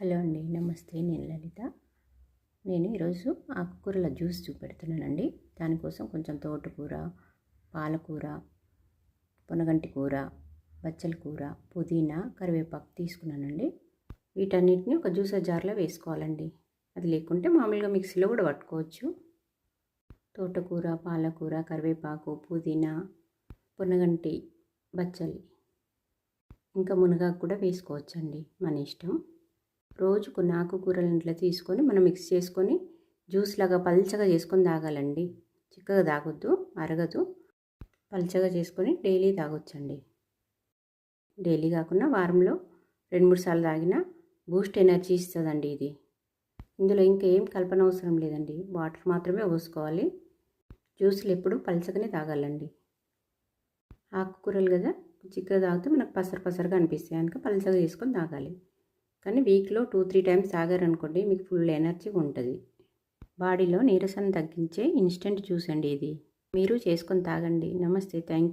Hello అండి, నమస్తే. నేను లలిత. నేను ఈరోజు ఆకుకూరల జ్యూస్ చూపెడుతున్నానండి. దానికోసం కొంచెం తోటకూర, పాలకూర, పొనగంటి కూర, బచ్చల కూర, పుదీనా, కరివేపాకు తీసుకున్నానండి. వీటన్నిటిని ఒక జ్యూసర్ జార్లో వేసుకోవాలండి. అది లేకుంటే మామూలుగా మిక్సీలో కూడా పట్టుకోవచ్చు. తోటకూర, పాలకూర, కరివేపాకు, పుదీనా, పొనగంటి, బచ్చలి, ఇంకా మునగాకు కూడా వేసుకోవచ్చండి, మన ఇష్టం. రోజు కొన్ని ఆకుకూరలు ఇట్లా తీసుకొని మనం మిక్స్ చేసుకొని జ్యూస్ లాగా పల్చగా చేసుకొని తాగాలండి. చిక్కగా తాగొద్దు, అరగదు. పల్చగా చేసుకొని డైలీ తాగొచ్చండి. డైలీ కాకుండా వారంలో 2-3 సార్లు తాగినా బూస్ట్ ఎనర్జీ ఇస్తుందండి ఇది. ఇందులో ఇంకా ఏం కల్పన అవసరం లేదండి. వాటర్ మాత్రమే పోసుకోవాలి. జ్యూస్లు ఎప్పుడు పల్చగానే తాగాలండి. ఆకుకూరలు కదా, చిక్కగా తాగితే మనకు పసరగా అనిపిస్తాయి కనుక పల్చగా చేసుకొని తాగాలి. కానీ వీక్లో 2-3 టైమ్స్ తాగారనుకోండి, మీకు ఫుల్ ఎనర్జీ ఉంటుంది. బాడీలో నీరసాన్ని తగ్గించే ఇన్స్టెంట్ జ్యూస్ అండి ఇది. మీరు చేసుకొని తాగండి. నమస్తే, థ్యాంక్ యూ.